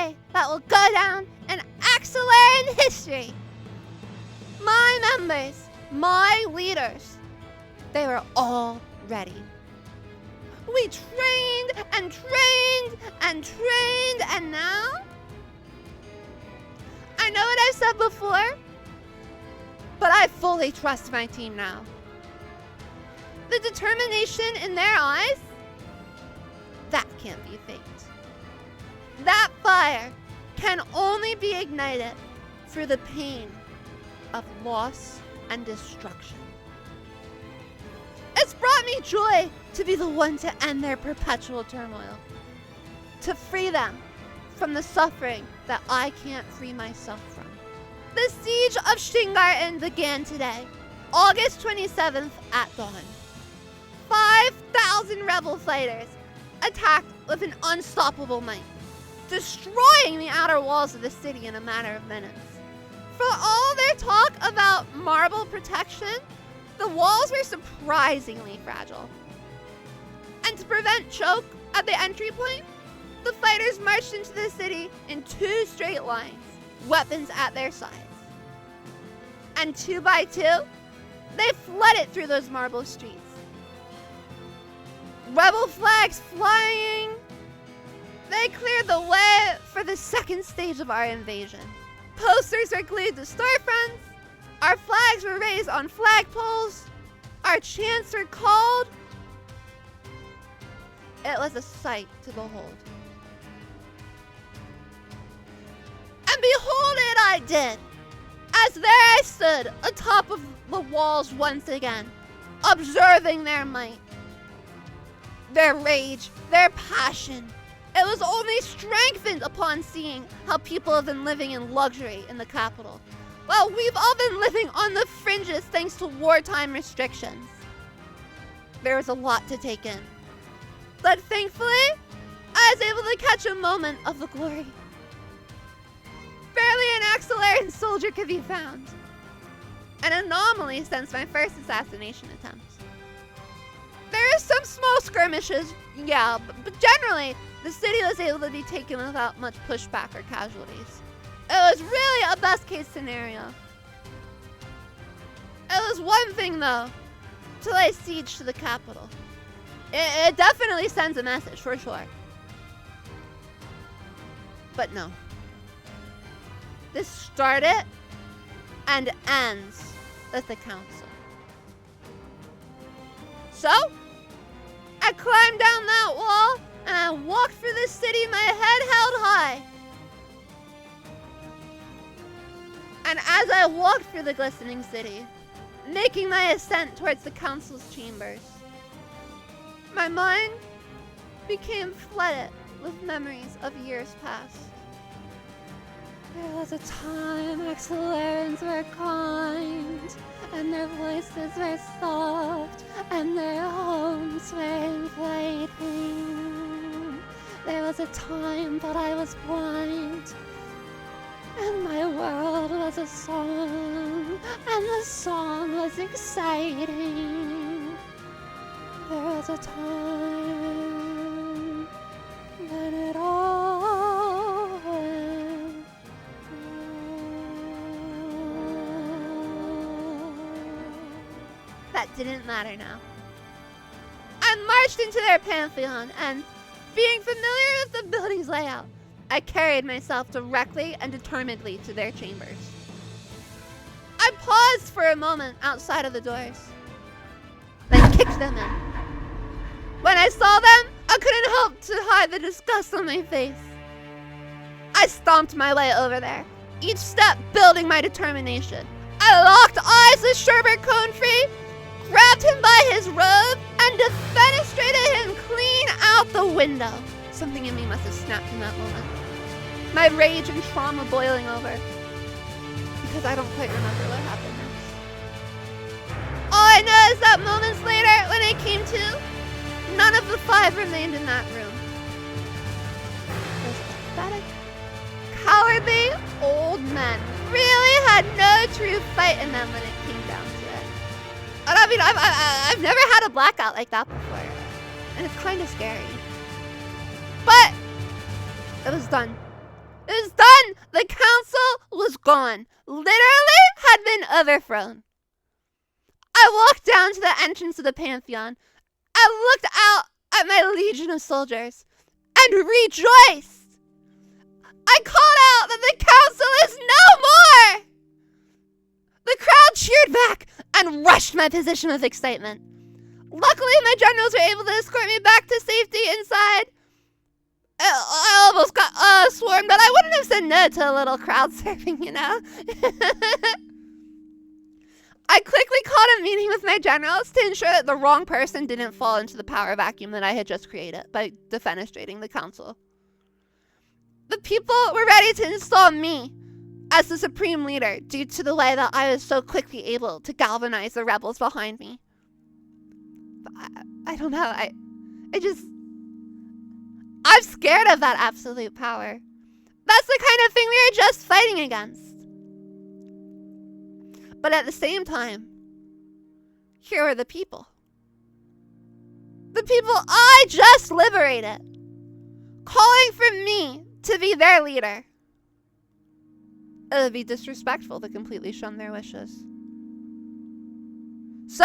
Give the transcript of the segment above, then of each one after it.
day that will go down in Axolaris history. My members, my leaders, they were all ready. We trained and trained and trained, and now? I know what I've said before, but I fully trust my team now. The determination in their eyes, that can't be faked. That fire can only be ignited through the pain of loss and destruction. It's brought me joy to be the one to end their perpetual turmoil, to free them from the suffering that I can't free myself from. The siege of Shingarten began today, August 27th at dawn. 5,000 rebel fighters attacked with an unstoppable might, destroying the outer walls of the city in a matter of minutes. For all their talk about marble protection, the walls were surprisingly fragile. And to prevent choke at the entry point, the fighters marched into the city in 2 straight lines, weapons at their sides. And 2 by 2, they flooded through those marble streets. Rebel flags flying, they cleared the way for the second stage of our invasion. Posters were glued to storefronts, our flags were raised on flagpoles, our chants were called. It was a sight to behold. And behold it I did, as there I stood atop of the walls once again, observing their might, their rage, their passion. It was only strengthened upon seeing how people have been living in luxury in the capital, while we've all been living on the fringes thanks to wartime restrictions. There was a lot to take in, but thankfully, I was able to catch a moment of the glory. Barely an Axolaris soldier could be found, an anomaly since my first assassination attempt. There are some small skirmishes, yeah, but generally, the city was able to be taken without much pushback or casualties. It was really a best case scenario. It was one thing though, to lay siege to the capital. It definitely sends a message for sure. But no. This started and ends with the council. So, I climbed down that wall and I walked through the city, my head held high. And as I walked through the glistening city, making my ascent towards the council's chambers, my mind became flooded with memories of years past. There was a time Axolarians were kind, and their voices were soft, and their homes were inviting. There was a time that I was blind, and my world was a song, and the song was exciting. There was a time when it all went wrong. That didn't matter now. I marched into their pantheon, and being familiar with the building's layout, I carried myself directly and determinedly to their chambers. I paused for a moment outside of the doors, then kicked them in. When I saw them, I couldn't help to hide the disgust on my face. I stomped my way over there, each step building my determination. I locked eyes with Sherbert Conefree, grabbed him by his robe, and defenestrated him clean out the window. Something in me must have snapped in that moment. My rage and trauma boiling over, because I don't quite remember what happened next. All I know is that moments later, when I came to, none of the 5 remained in that room. Those pathetic, cowardly old men really had no true fight in them when it came down to it. And I mean, I've never had a blackout like that before, and it's kind of scary. But it was done. It was done. The council was gone. Literally had been overthrown. I walked down to the entrance of the Pantheon. I looked out at my legion of soldiers and rejoiced. I called out that the council is no more. The crowd cheered back and rushed my position with excitement. Luckily, my generals were able to escort me back to safety inside. I almost got sworn, but I wouldn't have said no to a little crowd surfing, you know? I quickly called a meeting with my generals to ensure that the wrong person didn't fall into the power vacuum that I had just created by defenestrating the council. The people were ready to install me as the supreme leader due to the way that I was so quickly able to galvanize the rebels behind me. But I don't know, I'm scared of that absolute power. That's the kind of thing we were just fighting against. But at the same time, here are the people. The people I just liberated, calling for me to be their leader. It would be disrespectful to completely shun their wishes. So,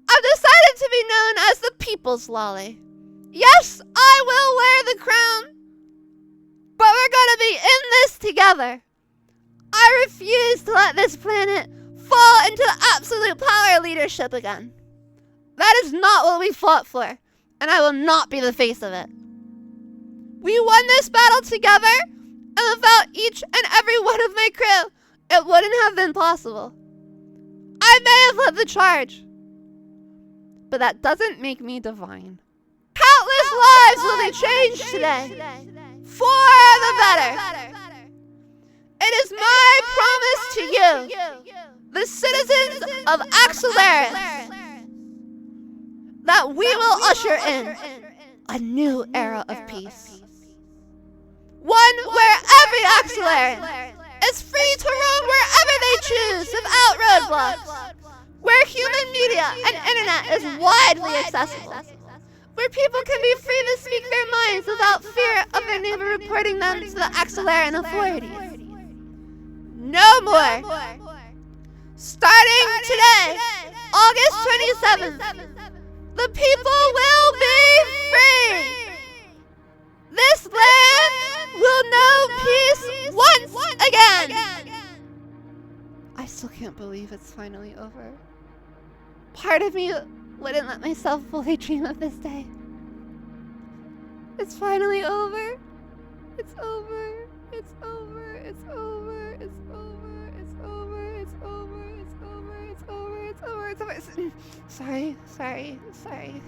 I've decided to be known as the People's Lolly. Yes, I will wear the crown, but we're gonna be in this together. I refuse to let this planet fall into absolute power leadership again. That is not what we fought for, and I will not be the face of it. We won this battle together, and without each and every one of my crew, it wouldn't have been possible. I may have led the charge, but that doesn't make me divine. Countless lives will be changed today, for the better. It is my promise to you, the citizens of Axolaris, that we will usher in a new era of peace. One where every Axolaris is free to roam wherever they choose without roadblocks, where human media and internet is widely accessible, where people can be free to speak their minds without fear of their neighbor reporting them to the Axolarian authorities. No more. Starting today, August 27th, the people will be free. This land will know peace once again. I still can't believe it's finally over. Part of me wouldn't let myself fully dream of this day. It's finally over. It's over. It's over. It's over. It's over. It's over. It's over. It's over. It's over. It's over. It's over. Sorry.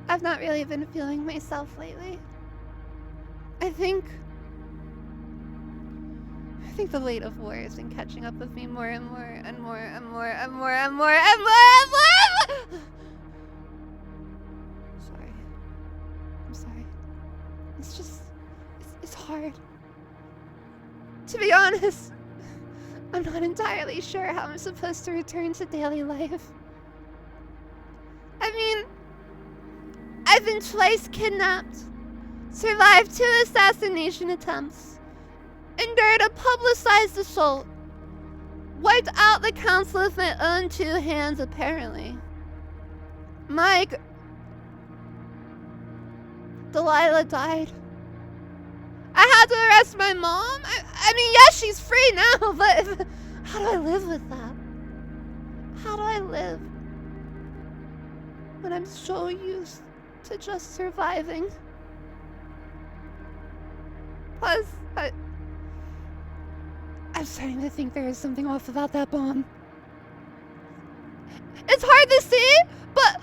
I've not really been feeling myself lately. I think the weight of war has been catching up with me more and more and more and more and more and more and more and more. Sorry. I'm sorry. It's hard. To be honest, I'm not entirely sure how I'm supposed to return to daily life. I mean, I've been twice kidnapped, survived 2 assassination attempts, endured a publicized assault, wiped out the council with my own 2 hands, apparently. Delilah died. I had to arrest my mom. I mean, yes, she's free now, but how do I live with that? How do I live when I'm so used to just surviving? Plus, I'm starting to think there is something off about that bomb. It's hard to see, but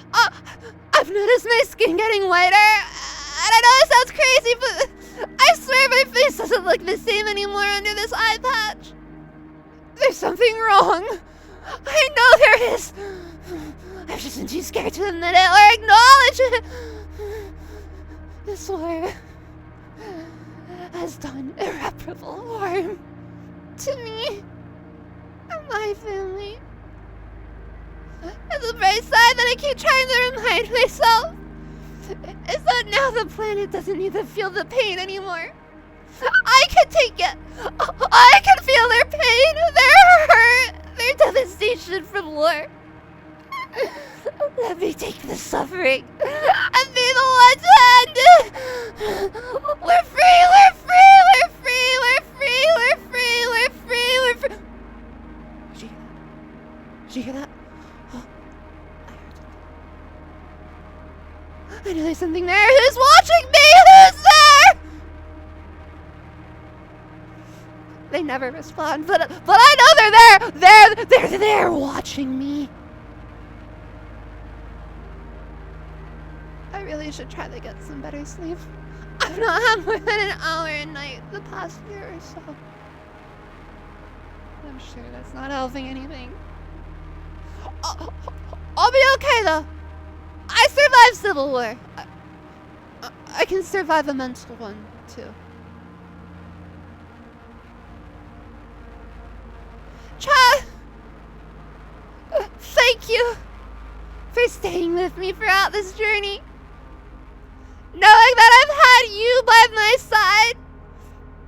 I've noticed my skin getting whiter. And I know it sounds crazy, but I swear my face doesn't look the same anymore under this eye patch. There's something wrong. I know there is. I've just been too scared to admit it or acknowledge it. This war has done irreparable harm to me and my family. And the bright side that I keep trying to remind myself is that now the planet doesn't need to feel the pain anymore. I can take it. I can feel their pain, their hurt, their devastation from war. Let me take the suffering and be the one to end it. We're free, we're free, we're free, we're free, we're free, we're free, we're free. Did you hear that? Oh, I know there's something there. Who's watching me? Who's there? They never respond, but I know they're there. They're there watching me. I really should try to get some better sleep. I've not had more than an hour a night the past year or so. I'm sure that's not helping anything. I'll be okay though. I survived Civil War. I can survive a mental one too. Chat! Thank you for staying with me throughout this journey. Knowing that I've had you by my side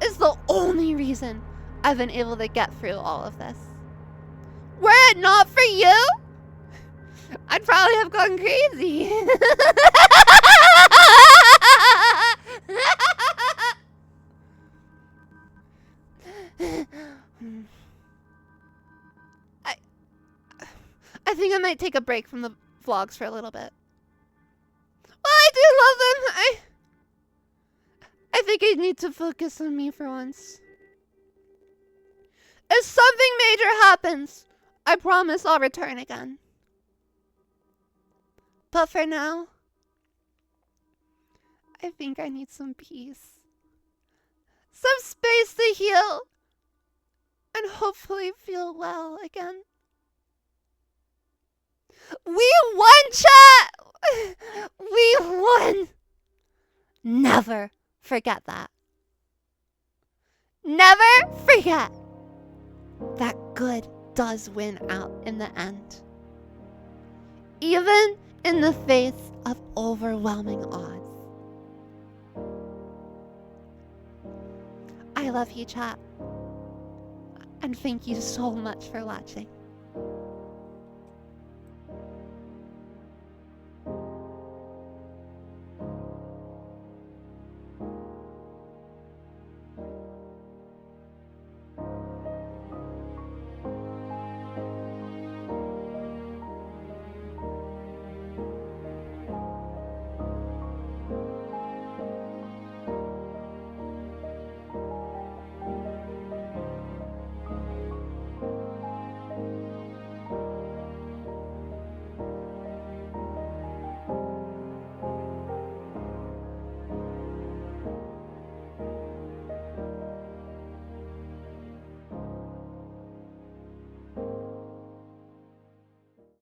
is the only reason I've been able to get through all of this. Were it not for you, I'd probably have gone crazy. I think I might take a break from the vlogs for a little bit. Well, I do love them. I think I need to focus on me for once. If something major happens, I promise I'll return again. But for now, I think I need some peace. Some space to heal. And hopefully feel well again. We won, chat! We won! Never forget that. Never forget that good does win out in the end. Even in the face of overwhelming odds. I love you, chat. And thank you so much for watching.